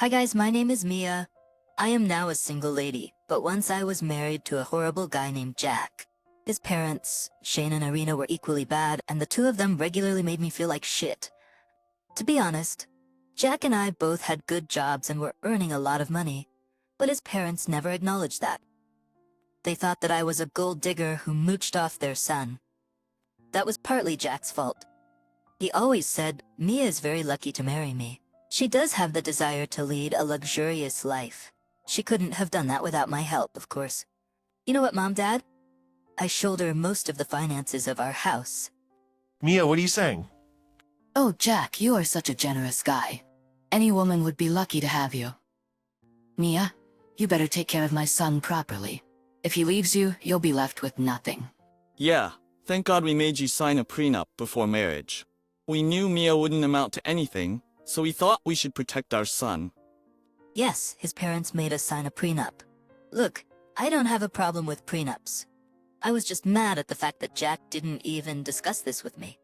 Hi guys, my name is Mia. I am now a single lady, but once I was married to a horrible guy named Jack. His parents, Shane and Irina, were equally bad, and the two of them regularly made me feel like shit. To be honest, Jack and I both had good jobs and were earning a lot of money, but his parents never acknowledged that. They thought that I was a gold digger who mooched off their son. That was partly Jack's fault. He always said, Mia is very lucky to marry me. She does have the desire to lead a luxurious life. She couldn't have done that without my help, of course. You know what, Mom, Dad? I shoulder most of the finances of our house. Mia, what are you saying? Oh, Jack, you are such a generous guy. Any woman would be lucky to have you. Mia, you better take care of my son properly. If he leaves you, you'll be left with nothing. Yeah, thank God we made you sign a prenup before marriage. We knew Mia wouldn't amount to anything, so we thought we should protect our son. Yes, his parents made us sign a prenup. Look, I don't have a problem with prenups. I was just mad at the fact that Jack didn't even discuss this with me.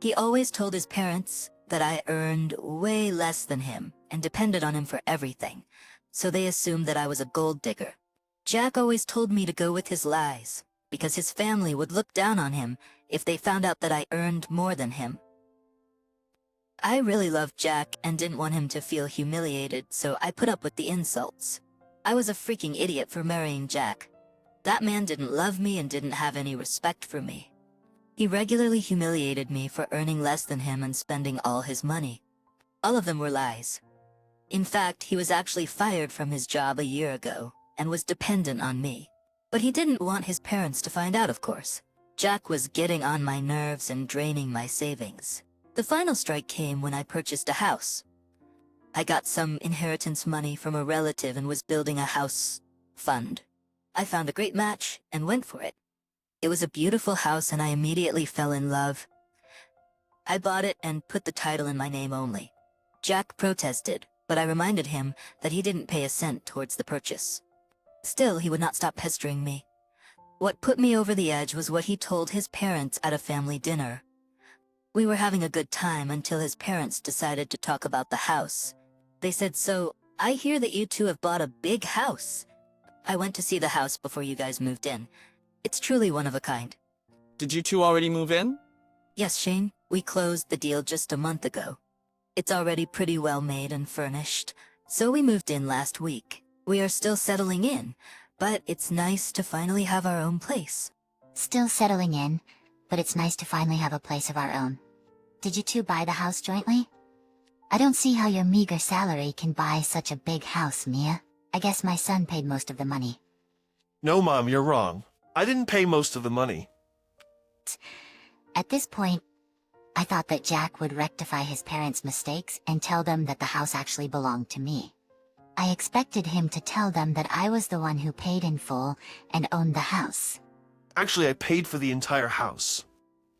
He always told his parents that I earned way less than him and depended on him for everything, so they assumed that I was a gold digger. Jack always told me to go with his lies, because his family would look down on him if they found out that I earned more than him. I really loved Jack and didn't want him to feel humiliated, so I put up with the insults. I was a freaking idiot for marrying Jack. That man didn't love me and didn't have any respect for me. He regularly humiliated me for earning less than him and spending all his money. All of them were lies. In fact, he was actually fired from his job a year ago and was dependent on me. But he didn't want his parents to find out, of course. Jack was getting on my nerves and draining my savings. The final strike came when I purchased a house. I got some inheritance money from a relative and was building a house fund. I found a great match and went for it. It was a beautiful house and I immediately fell in love. I bought it and put the title in my name only. Jack protested, but I reminded him that he didn't pay a cent towards the purchase. Still, he would not stop pestering me. What put me over the edge was what he told his parents at a family dinner. We were having a good time until his parents decided to talk about the house. They said, "So, I hear that you two have bought a big house." I went to see the house before you guys moved in. It's truly one of a kind. Did you two already move in? Yes, Shane, we closed the deal just a month ago. It's already pretty well made and furnished, so we moved in last week. We are still settling in, but it's nice to finally have our own place. Still settling in, but it's nice to finally have a place of our own. Did you two buy the house jointly? I don't see how your meager salary can buy such a big house, Mia. I guess my son paid most of the money. No, Mom, you're wrong. I didn't pay most of the money. At this point, I thought that Jack would rectify his parents' mistakes and tell them that the house actually belonged to me. I expected him to tell them that I was the one who paid in full and owned the house. Actually, I paid for the entire house.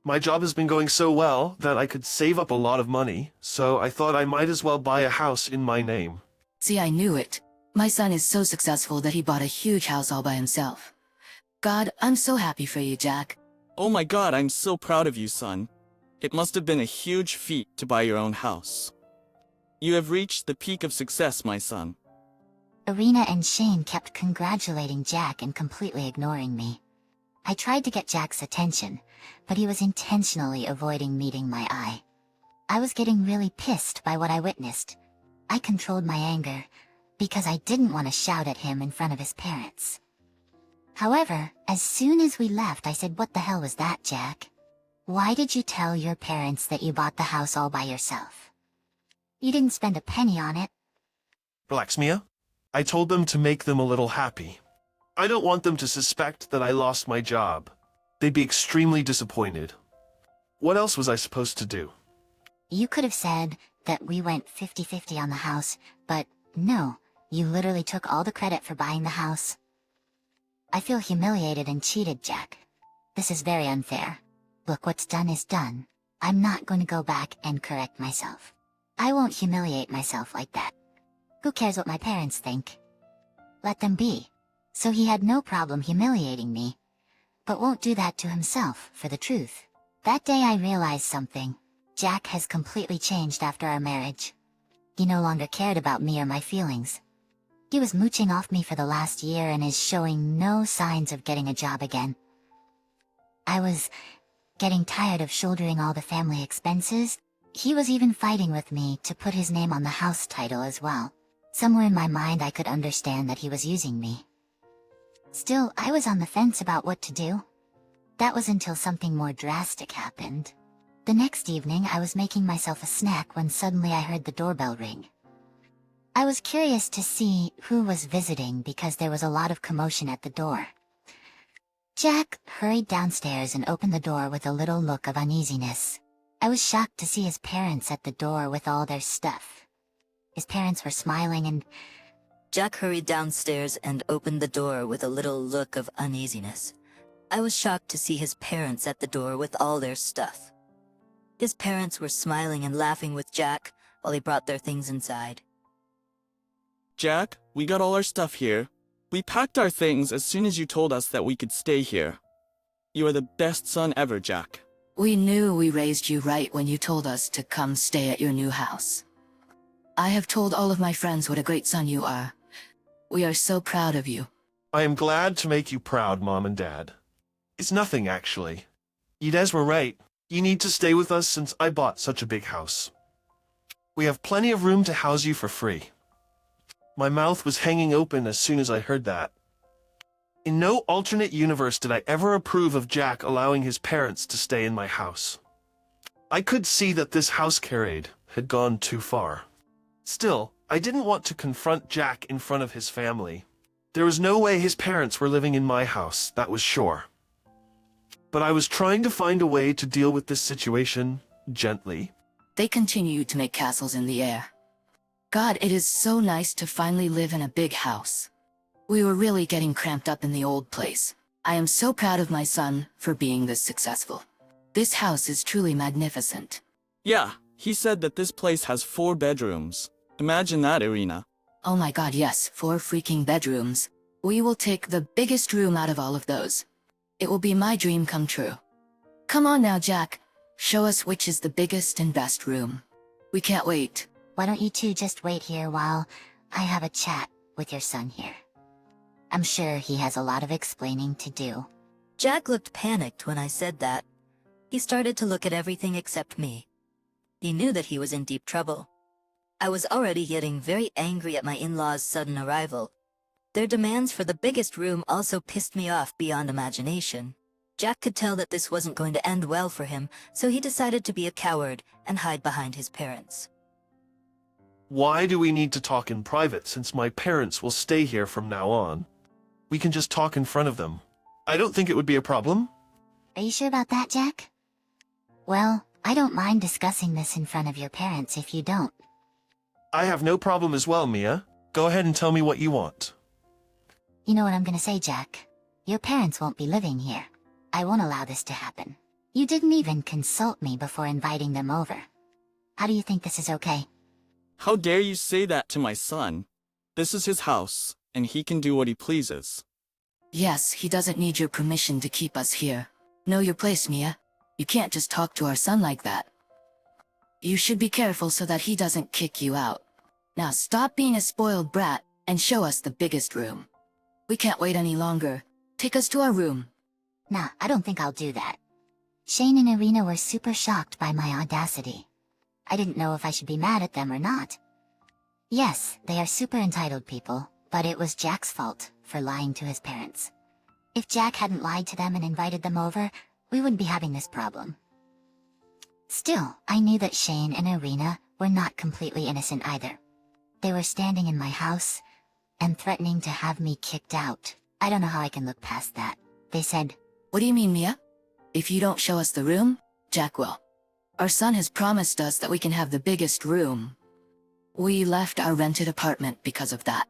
My job has been going so well that I could save up a lot of money, so I thought I might as well buy a house in my name. See, I knew it. My son is so successful that he bought a huge house all by himself. God, I'm so happy for you, Jack. Oh my God, I'm so proud of you, son. It must have been a huge feat to buy your own house. You have reached the peak of success, my son. Irina and Shane kept congratulating Jack and completely ignoring me. I tried to get Jack's attention, but he was intentionally avoiding meeting my eye. I was getting really pissed by what I witnessed. I controlled my anger, because I didn't want to shout at him in front of his parents. However, as soon as we left, I said, "What the hell was that, Jack? Why did you tell your parents that you bought the house all by yourself? You didn't spend a penny on it." Relax, Mia. I told them to make them a little happy. I don't want them to suspect that I lost my job. They'd be extremely disappointed. What else was I supposed to do? You could have said that we went 50-50 on the house, but no, you literally took all the credit for buying the house. I feel humiliated and cheated, Jack. This is very unfair. Look, what's done is done. I'm not going to go back and correct myself. I won't humiliate myself like that. Who cares what my parents think? Let them be. So he had no problem humiliating me, but won't do that to himself for the truth. That day I realized something. Jack has completely changed after our marriage. He no longer cared about me or my feelings. He was mooching off me for the last year and is showing no signs of getting a job again. I was getting tired of shouldering all the family expenses. He was even fighting with me to put his name on the house title as well. Somewhere in my mind I could understand that he was using me. Still, I was on the fence about what to do. That was until something more drastic happened. The next evening I was making myself a snack when suddenly I heard the doorbell ring. I was curious to see who was visiting because there was a lot of commotion at the door. Jack hurried downstairs and opened the door with a little look of uneasiness. I was shocked to see his parents at the door with all their stuff. His parents were smiling and Jack hurried downstairs and opened the door with a little look of uneasiness. I was shocked to see his parents at the door with all their stuff. His parents were smiling and laughing with Jack while he brought their things inside. Jack, we got all our stuff here. We packed our things as soon as you told us that we could stay here. You are the best son ever, Jack. We knew we raised you right when you told us to come stay at your new house. I have told all of my friends what a great son you are. We are so proud of you. I am glad to make you proud, Mom and Dad. It's nothing, actually. You guys were right. You need to stay with us since I bought such a big house. We have plenty of room to house you for free. My mouth was hanging open as soon as I heard that. In no alternate universe did I ever approve of Jack allowing his parents to stay in my house. I could see that this house charade had gone too far. Still, I didn't want to confront Jack in front of his family. There was no way his parents were living in my house, that was sure. But I was trying to find a way to deal with this situation gently. They continue to make castles in the air. God, it is so nice to finally live in a big house. We were really getting cramped up in the old place. I am so proud of my son for being this successful. This house is truly magnificent. Yeah, he said that this place has 4 bedrooms. Imagine that, Irina. Oh my God, yes, 4 freaking bedrooms. We will take the biggest room out of all of those. It will be my dream come true. Come on now, Jack. Show us which is the biggest and best room. We can't wait. why don't you two just wait here while I have a chat with your son here? I'm sure he has a lot of explaining to do. Jack looked panicked when I said that. He started to look at everything except me. He knew that he was in deep trouble. I was already getting very angry at my in-laws' sudden arrival. Their demands for the biggest room also pissed me off beyond imagination. Jack could tell that this wasn't going to end well for him, so he decided to be a coward and hide behind his parents. Why do we need to talk in private since my parents will stay here from now on? We can just talk in front of them. I don't think it would be a problem. Are you sure about that, Jack? Well, I don't mind discussing this in front of your parents if you don't. I have no problem as well, Mia. Go ahead and tell me what you want. You know what I'm gonna say, Jack? Your parents won't be living here. I won't allow this to happen. You didn't even consult me before inviting them over. How do you think this is okay? How dare you say that to my son? This is his house, and he can do what he pleases. Yes, he doesn't need your permission to keep us here. Know your place, Mia. You can't just talk to our son like that. You should be careful so that he doesn't kick you out. Now stop being a spoiled brat and show us the biggest room. We can't wait any longer. Take us to our room. Nah, I don't think I'll do that. Shane and Irina were super shocked by my audacity. I didn't know if I should be mad at them or not. Yes, they are super entitled people, but it was Jack's fault for lying to his parents. If Jack hadn't lied to them and invited them over, we wouldn't be having this problem. Still, I knew that Shane and Irina were not completely innocent either. They were standing in my house and threatening to have me kicked out. I don't know how I can look past that. They said, What do you mean, Mia? If you don't show us the room, Jack will. Our son has promised us that we can have the biggest room. We left our rented apartment because of that.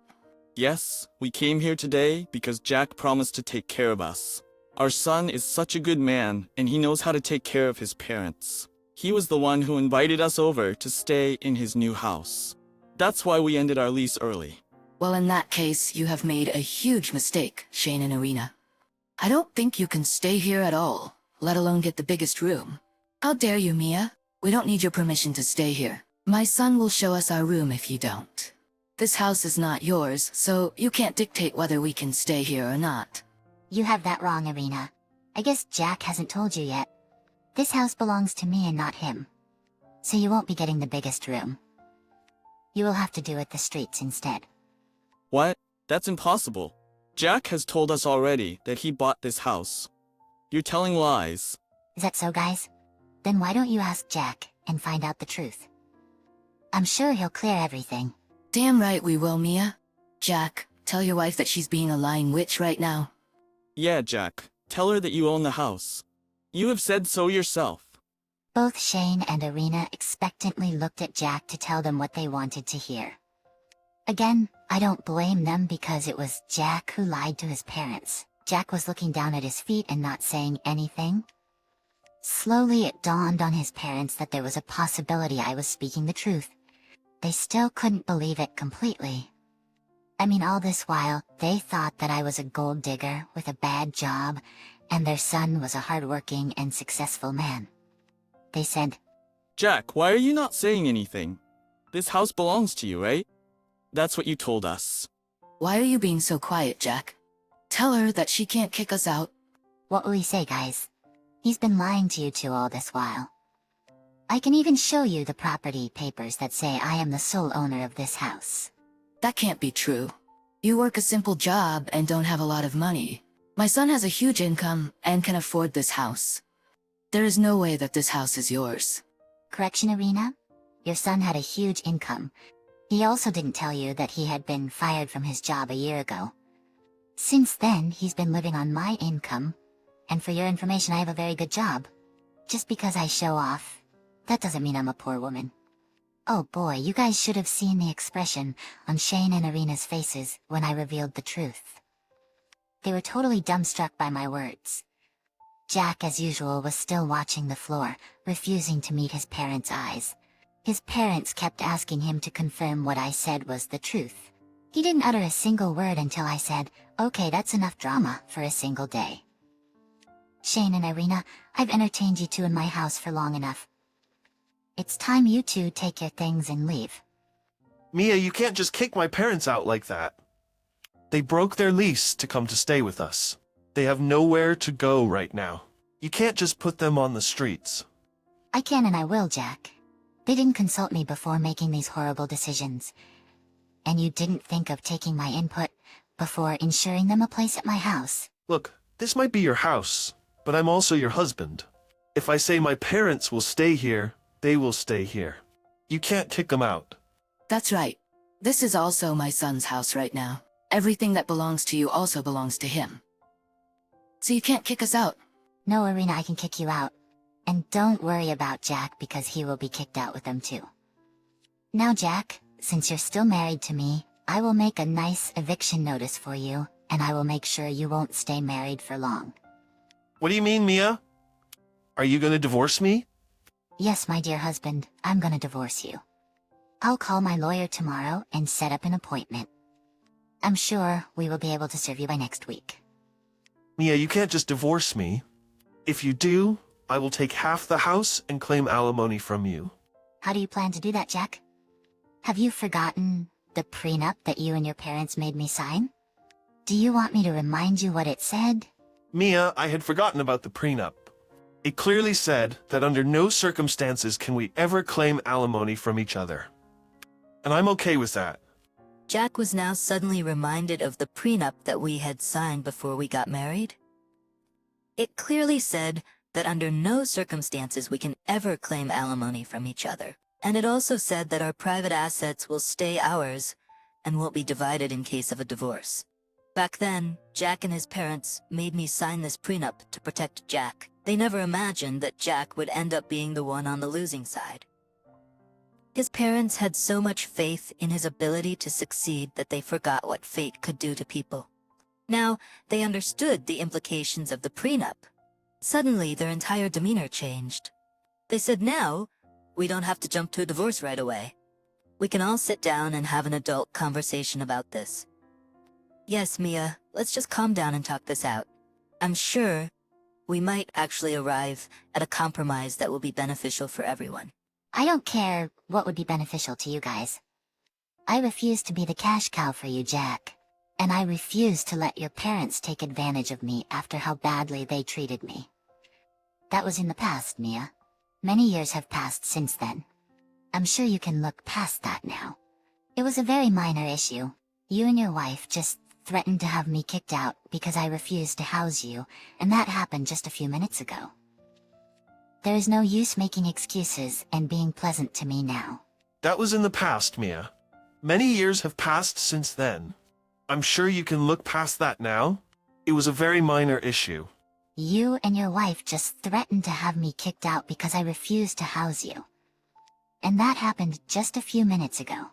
Yes, we came here today because Jack promised to take care of us. Our son is such a good man, and he knows how to take care of his parents. He was the one who invited us over to stay in his new house. That's why we ended our lease early. Well, in that case, you have made a huge mistake, Shane and Irina. I don't think you can stay here at all, let alone get the biggest room. How dare you, Mia? We don't need your permission to stay here. My son will show us our room if you don't. This house is not yours, so you can't dictate whether we can stay here or not. You have that wrong, Irina. I guess Jack hasn't told you yet. This house belongs to me and not him. So you won't be getting the biggest room. You will have to do it the streets instead. What? That's impossible. Jack has told us already that he bought this house. You're telling lies. Is that so, guys? Then why don't you ask Jack and find out the truth? I'm sure he'll clear everything. Damn right we will, Mia. Jack, tell your wife that she's being a lying witch right now. Yeah, Jack. Tell her that you own the house. You have said so yourself. Both Shane and Irina expectantly looked at Jack to tell them what they wanted to hear. Again, I don't blame them because it was Jack who lied to his parents. Jack was looking down at his feet and not saying anything. Slowly it dawned on his parents that there was a possibility I was speaking the truth. They still couldn't believe it completely. I mean, all this while, they thought that I was a gold digger with a bad job, and their son was a hardworking and successful man. They said, Jack, why are you not saying anything? This house belongs to you, right? That's what you told us. Why are you being so quiet, Jack? Tell her that she can't kick us out. "What will he say, guys? He's been lying to you two all this while. I can even show you the property papers that say I am the sole owner of this house." That can't be true. You work a simple job and don't have a lot of money. My son has a huge income and can afford this house. There is no way that this house is yours. Correction, Irina? Your son had a huge income. He also didn't tell you that he had been fired from his job a year ago. Since then, he's been living on my income. And for your information, I have a very good job. Just because I show off, that doesn't mean I'm a poor woman. Oh boy, you guys should have seen the expression on Shane and Irina's faces when I revealed the truth. They were totally dumbstruck by my words. Jack, as usual, was still watching the floor, refusing to meet his parents' eyes. His parents kept asking him to confirm what I said was the truth. He didn't utter a single word until I said, "Okay, that's enough drama for a single day." Shane and Irina, I've entertained you two in my house for long enough. It's time you two take your things and leave. Mia, you can't just kick my parents out like that. They broke their lease to come to stay with us. They have nowhere to go right now. You can't just put them on the streets. I can and I will, Jack. They didn't consult me before making these horrible decisions. And you didn't think of taking my input before ensuring them a place at my house. Look, this might be your house, but I'm also your husband. If I say my parents will stay here, they will stay here. You can't kick them out. That's right. This is also my son's house right now. Everything that belongs to you also belongs to him. So you can't kick us out. No, Irina, I can kick you out. And don't worry about Jack because he will be kicked out with them too. Now, Jack, since you're still married to me, I will make a nice eviction notice for you, and I will make sure you won't stay married for long. What do you mean, Mia? Are you gonna divorce me? Yes, my dear husband, I'm gonna divorce you. I'll call my lawyer tomorrow and set up an appointment. I'm sure we will be able to serve you by next week. Mia, you can't just divorce me. If you do, I will take half the house and claim alimony from you. How do you plan to do that, Jack? Have you forgotten the prenup that you and your parents made me sign? Do you want me to remind you what it said? Mia, I had forgotten about the prenup. It clearly said that under no circumstances can we ever claim alimony from each other. And I'm okay with that. Jack was now suddenly reminded of the prenup that we had signed before we got married. It clearly said that under no circumstances we can ever claim alimony from each other. And it also said that our private assets will stay ours and won't be divided in case of a divorce. Back then, Jack and his parents made me sign this prenup to protect Jack. They never imagined that Jack would end up being the one on the losing side. His parents had so much faith in his ability to succeed that they forgot what fate could do to people. Now, they understood the implications of the prenup. Suddenly, their entire demeanor changed. They said, now, we don't have to jump to a divorce right away. We can all sit down and have an adult conversation about this. Yes, Mia, let's just calm down and talk this out. I'm sure we might actually arrive at a compromise that will be beneficial for everyone. I don't care what would be beneficial to you guys. I refuse to be the cash cow for you, Jack. And I refuse to let your parents take advantage of me after how badly they treated me. That was in the past, Mia. Many years have passed since then. I'm sure you can look past that now. It was a very minor issue. You and your wife just threatened to have me kicked out because I refused to house you, and that happened just a few minutes ago. There is no use making excuses and being pleasant to me now. That was in the past, Mia. Many years have passed since then. I'm sure you can look past that now. It was a very minor issue. You and your wife just threatened to have me kicked out because I refused to house you. And that happened just a few minutes ago.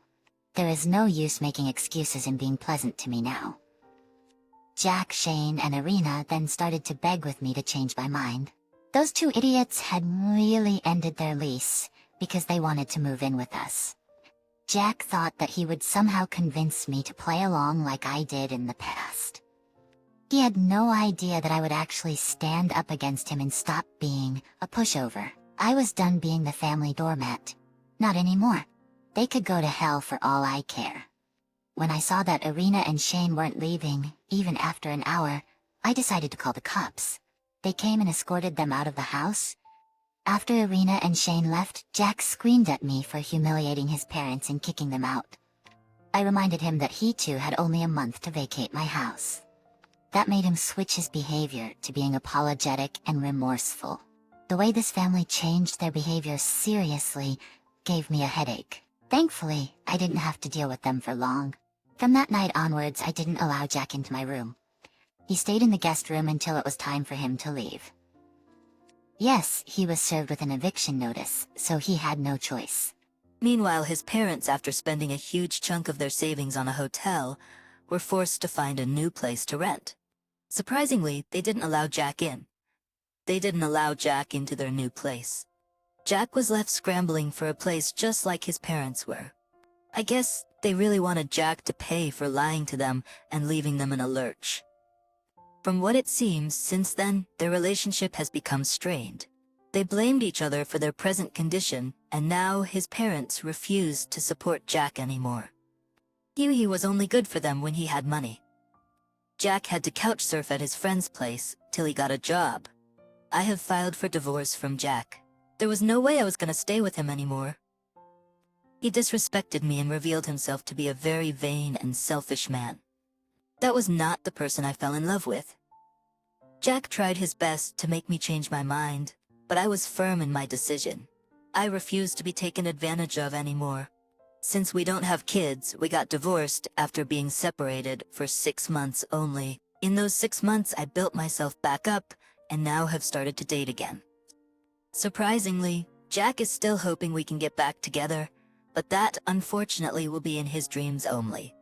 There is no use making excuses and being pleasant to me now. Jack, Shane, and Irina then started to beg with me to change my mind. Those two idiots had really ended their lease because they wanted to move in with us. Jack thought that he would somehow convince me to play along like I did in the past. He had no idea that I would actually stand up against him and stop being a pushover. I was done being the family doormat. Not anymore. They could go to hell for all I care. When I saw that Irina and Shane weren't leaving, even after an hour, I decided to call the cops. They came and escorted them out of the house. After Irina and Shane left, Jack screamed at me for humiliating his parents and kicking them out. I reminded him that he too had only a month to vacate my house. That made him switch his behavior to being apologetic and remorseful. The way this family changed their behavior seriously gave me a headache. Thankfully, I didn't have to deal with them for long. From that night onwards, I didn't allow Jack into my room. He stayed in the guest room until it was time for him to leave. Yes, he was served with an eviction notice, so he had no choice. Meanwhile, his parents, after spending a huge chunk of their savings on a hotel, were forced to find a new place to rent. Surprisingly, they didn't allow Jack in. They didn't allow Jack into their new place. Jack was left scrambling for a place just like his parents were. I guess they really wanted Jack to pay for lying to them and leaving them in a lurch. From what it seems, since then, their relationship has become strained. They blamed each other for their present condition, and now his parents refused to support Jack anymore. He was only good for them when he had money. Jack had to couch surf at his friend's place till he got a job. I have filed for divorce from Jack. There was no way I was gonna stay with him anymore. He disrespected me and revealed himself to be a very vain and selfish man. That was not the person I fell in love with. Jack tried his best to make me change my mind, but I was firm in my decision. I refused to be taken advantage of anymore. Since we don't have kids, we got divorced after being separated for 6 months only. In those 6 months, I built myself back up and now have started to date again. Surprisingly, Jack is still hoping we can get back together, but that, unfortunately, will be in his dreams only.